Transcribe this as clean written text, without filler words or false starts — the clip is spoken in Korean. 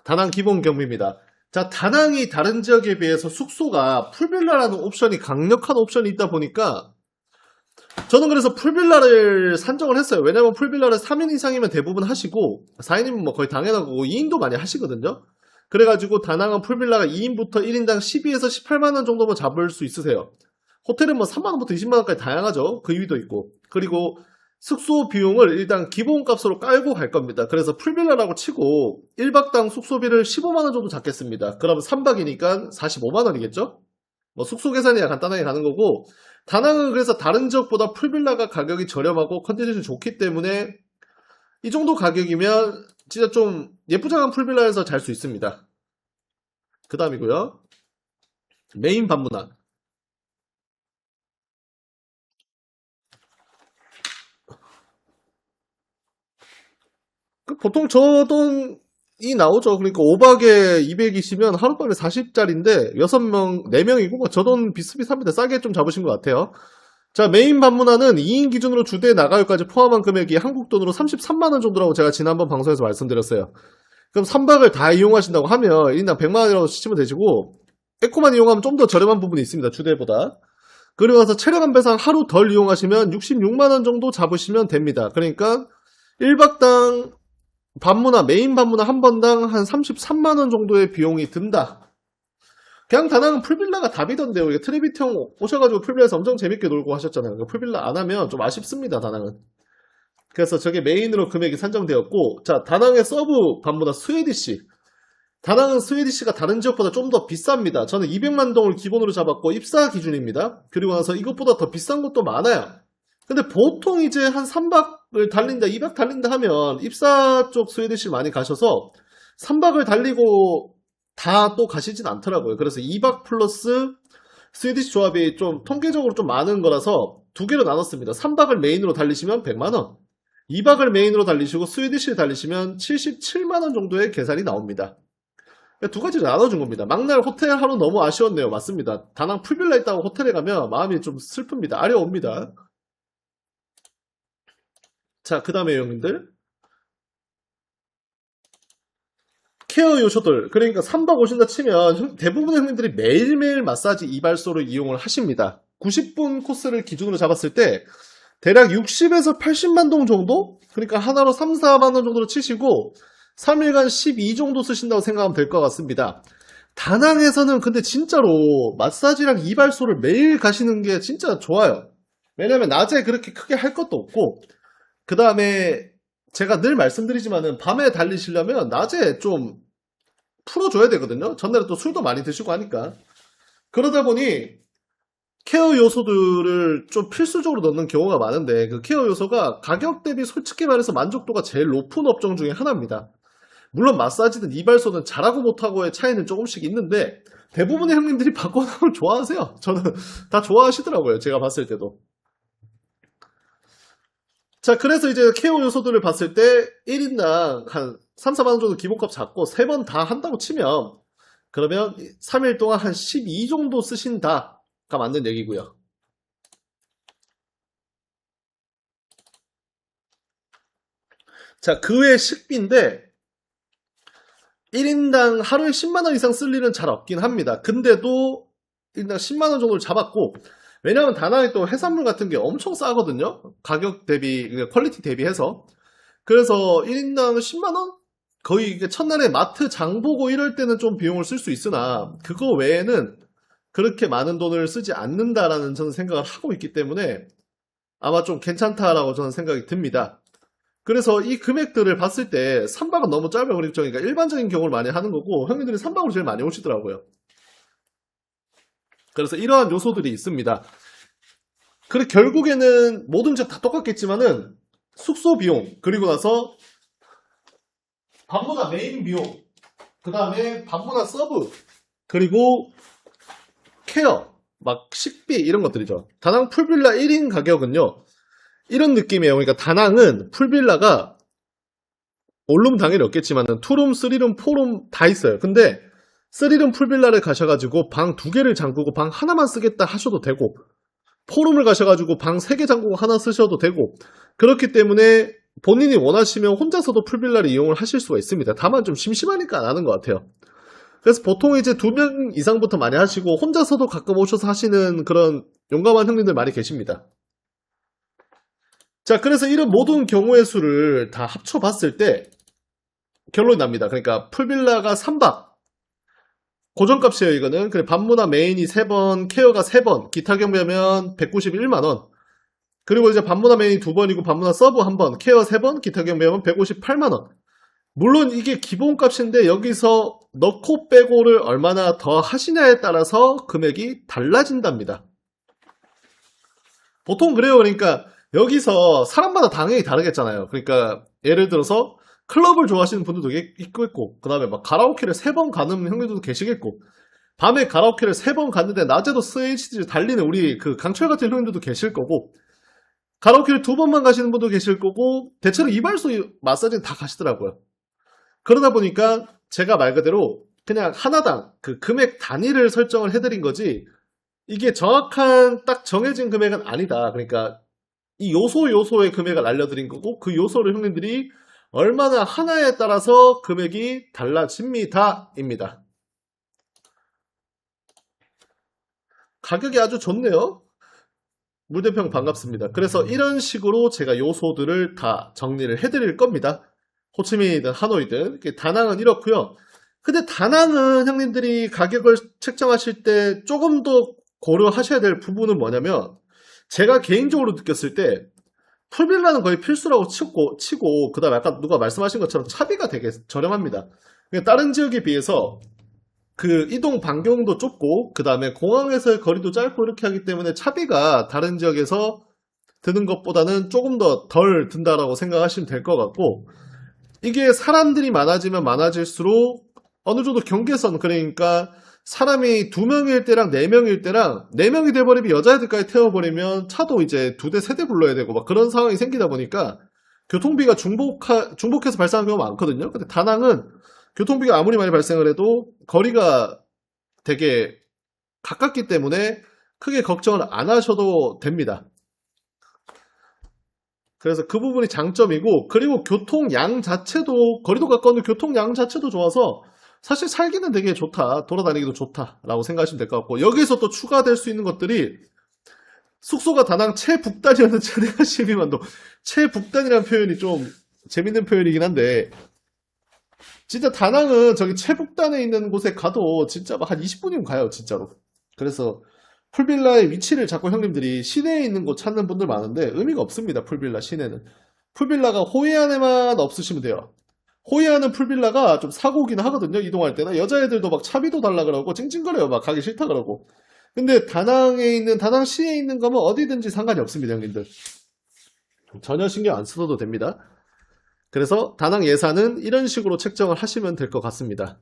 다낭 기본 경비입니다. 자, 다낭이 다른 지역에 비해서 숙소가 풀빌라라는 옵션이 강력한 옵션이 있다 보니까 저는 그래서 풀빌라를 산정을 했어요. 왜냐면 풀빌라를 3인 이상이면 대부분 하시고 4인이면 뭐 거의 당연하고 2인도 많이 하시거든요. 그래가지고 다낭은 풀빌라가 2인부터 1인당 12에서 18만원 정도만 잡을 수 있으세요. 호텔은 뭐 3만원부터 20만원까지 다양하죠. 그 위도 있고. 그리고 숙소 비용을 일단 기본값으로 깔고 갈 겁니다. 그래서 풀빌라라고 치고 1박당 숙소비를 15만원 정도 잡겠습니다. 그러면 3박이니까 45만원이겠죠? 뭐 숙소 계산이야 간단하게 가는 거고, 다낭은 그래서 다른 지역보다 풀빌라가 가격이 저렴하고 컨디션이 좋기 때문에 이 정도 가격이면 진짜 좀 예쁘장한 풀빌라에서 잘 수 있습니다. 그 다음이고요. 메인 반문화. 보통 저 돈이 나오죠. 그러니까 5박에 200이시면 하룻밤에 40짜리인데 6명, 4명이고 저 돈 비슷비슷합니다. 싸게 좀 잡으신 것 같아요. 자, 메인 반문화는 2인 기준으로 주대 나가요까지 포함한 금액이 한국 돈으로 33만원 정도라고 제가 지난번 방송에서 말씀드렸어요. 그럼 3박을 다 이용하신다고 하면 1인당 100만원이라고 치시면 되시고, 에코만 이용하면 좀 더 저렴한 부분이 있습니다. 주대보다. 그리고 나서 체력 안배상 하루 덜 이용하시면 66만원 정도 잡으시면 됩니다. 그러니까 1박당 반문화, 메인 반문화 한 번당 한 33만원 정도의 비용이 든다. 그냥 다낭은 풀빌라가 답이던데요. 이게 트리비트 형 오셔가지고 풀빌라에서 엄청 재밌게 놀고 하셨잖아요. 풀빌라 안 하면 좀 아쉽습니다, 다낭은. 그래서 저게 메인으로 금액이 산정되었고, 자, 다낭의 서브 반문화 스웨디시. 다낭은 스웨디시가 다른 지역보다 좀 더 비쌉니다. 저는 200만 동을 기본으로 잡았고 입사 기준입니다. 그리고 나서 이것보다 더 비싼 것도 많아요. 근데 보통 이제 한 3박을 달린다, 2박 달린다 하면 입사 쪽 스웨디시 많이 가셔서 3박을 달리고 다 또 가시진 않더라고요. 그래서 2박 플러스 스웨디시 조합이 좀 통계적으로 좀 많은 거라서 두 개로 나눴습니다. 3박을 메인으로 달리시면 100만원, 2박을 메인으로 달리시고 스웨디시를 달리시면 77만원 정도의 계산이 나옵니다. 두 가지를 나눠준 겁니다. 막날 호텔 하루 너무 아쉬웠네요. 맞습니다. 다낭 풀빌라 있다고 호텔에 가면 마음이 좀 슬픕니다. 아려옵니다. 자, 그 다음에 형님들, 케어 요소들. 그러니까 3박 오신다 치면 대부분의 형님들이 매일매일 마사지 이발소를 이용을 하십니다. 90분 코스를 기준으로 잡았을 때 대략 60에서 80만 동 정도? 그러니까 하나로 3, 4만 원 정도로 치시고 3일간 12 정도 쓰신다고 생각하면 될 것 같습니다. 다낭에서는 근데 진짜로 마사지랑 이발소를 매일 가시는 게 진짜 좋아요. 왜냐면 낮에 그렇게 크게 할 것도 없고, 그 다음에 제가 늘 말씀드리지만은 밤에 달리시려면 낮에 좀 풀어줘야 되거든요. 전날에 또 술도 많이 드시고 하니까. 그러다 보니 케어 요소들을 좀 필수적으로 넣는 경우가 많은데, 그 케어 요소가 가격 대비 솔직히 말해서 만족도가 제일 높은 업종 중에 하나입니다. 물론 마사지든 이발소는 잘하고 못하고의 차이는 조금씩 있는데 대부분의 형님들이 바꿔나오면 좋아하세요. 저는 다 좋아하시더라고요. 제가 봤을 때도. 자, 그래서 이제 케어 요소들을 봤을 때 1인당 한 3, 4만원 정도 기본값 잡고 3번 다 한다고 치면 그러면 3일 동안 한 12 정도 쓰신다가 맞는 얘기고요. 자, 그 외에 식비인데 1인당 하루에 10만원 이상 쓸 일은 잘 없긴 합니다. 근데도 1인당 10만원 정도를 잡았고, 왜냐하면 다낭에 또 해산물 같은 게 엄청 싸거든요. 가격 대비, 퀄리티 대비해서. 그래서 1인당 10만원? 거의 이게 첫날에 마트 장 보고 이럴 때는 좀 비용을 쓸 수 있으나 그거 외에는 그렇게 많은 돈을 쓰지 않는다라는 저는 생각을 하고 있기 때문에 아마 좀 괜찮다라고 저는 생각이 듭니다. 그래서 이 금액들을 봤을 때 3박은 너무 짧아요. 그러니까 일반적인 경우를 많이 하는 거고 형님들이 3박으로 제일 많이 오시더라고요. 그래서 이러한 요소들이 있습니다. 그리고 결국에는 모든 집 다 똑같겠지만은 숙소 비용, 그리고 나서 반문화 메인 비용, 그 다음에 반문화 서브, 그리고 케어, 막 식비 이런 것들이죠. 다낭 풀빌라 1인 가격은요, 이런 느낌이에요. 그러니까 다낭은 풀빌라가 원룸 당연히 없겠지만은 투룸, 쓰리룸, 포룸 다 있어요. 근데 쓰리룸 풀빌라를 가셔가지고 방 2개를 잠그고 방 하나만 쓰겠다 하셔도 되고, 포룸을 가셔가지고 방 3개 잠그고 하나 쓰셔도 되고, 그렇기 때문에 본인이 원하시면 혼자서도 풀빌라를 이용을 하실 수가 있습니다. 다만 좀 심심하니까 안 하는 것 같아요. 그래서 보통 이제 2명 이상부터 많이 하시고 혼자서도 가끔 오셔서 하시는 그런 용감한 형님들 많이 계십니다. 자, 그래서 이런 모든 경우의 수를 다 합쳐봤을 때 결론이 납니다. 그러니까 풀빌라가 3박 고정값이에요, 이거는. 그래, 반문화 메인이 3번, 케어가 3번, 기타 경비하면 191만원. 그리고 이제 반문화 메인이 2번이고, 반문화 서브 1번, 케어 3번, 기타 경비하면 158만원. 물론 이게 기본값인데, 여기서 넣고 빼고를 얼마나 더 하시냐에 따라서 금액이 달라진답니다. 보통 그래요. 그러니까, 여기서 사람마다 당연히 다르겠잖아요. 그러니까, 예를 들어서, 클럽을 좋아하시는 분들도 있고, 그 다음에 막 가라오케를 3번 가는 형님들도 계시겠고, 밤에 가라오케를 3번 갔는데 낮에도 스HD 달리는 우리 그 강철 같은 형님들도 계실 거고, 가라오케를 2번만 가시는 분도 계실 거고, 대체로 이발소 마사지는 다 가시더라고요. 그러다 보니까 제가 말 그대로 그냥 하나당 그 금액 단위를 설정을 해드린 거지, 이게 정확한 딱 정해진 금액은 아니다. 그러니까 이 요소의 금액을 알려드린 거고, 그 요소를 형님들이 얼마나 하나에 따라서 금액이 달라집니다. 입니다. 가격이 아주 좋네요. 물대평 반갑습니다. 그래서 이런 식으로 제가 요소들을 다 정리를 해드릴 겁니다. 호치민이든 하노이든. 다낭은 이렇고요. 근데 다낭은 형님들이 가격을 책정하실 때 조금 더 고려하셔야 될 부분은 뭐냐면, 제가 개인적으로 느꼈을 때 풀빌라는 거의 필수라고 치고, 그 다음에 아까 누가 말씀하신 것처럼 차비가 되게 저렴합니다. 다른 지역에 비해서 그 이동 반경도 좁고, 그 다음에 공항에서의 거리도 짧고 이렇게 하기 때문에 차비가 다른 지역에서 드는 것보다는 조금 더 덜 든다라고 생각하시면 될 것 같고, 이게 사람들이 많아지면 많아질수록 어느 정도 경계선, 그러니까 사람이 2명일 때랑 4명일 때랑 4명이 돼버리면 여자애들까지 태워버리면 차도 이제 2대, 3대 불러야 되고 막 그런 상황이 생기다 보니까 교통비가 중복해서 발생하는 경우가 많거든요. 근데 다낭은 교통비가 아무리 많이 발생을 해도 거리가 되게 가깝기 때문에 크게 걱정을 안 하셔도 됩니다. 그래서 그 부분이 장점이고, 그리고 교통량 자체도, 거리도 가까운데 교통량 자체도 좋아서 사실 살기는 되게 좋다, 돌아다니기도 좋다라고 생각하시면 될 것 같고, 여기서 또 추가될 수 있는 것들이, 숙소가 다낭 최북단이었는 최대가 12만도. 최북단이라는 표현이 좀 재밌는 표현이긴 한데, 진짜 다낭은 저기 최북단에 있는 곳에 가도 진짜 막 한 20분이면 가요, 진짜로. 그래서 풀빌라의 위치를 자꾸 형님들이 시내에 있는 곳 찾는 분들 많은데 의미가 없습니다. 풀빌라 시내는. 풀빌라가 호이안에만 없으시면 돼요. 호이안은 풀빌라가 좀 사고긴 하거든요. 이동할 때는. 여자애들도 막 차비도 달라 그러고 찡찡거려요. 막 가기 싫다 그러고. 근데 다낭시에 있는 거면 어디든지 상관이 없습니다, 형님들. 전혀 신경 안 써도 됩니다. 그래서 다낭 예산은 이런 식으로 책정을 하시면 될 것 같습니다.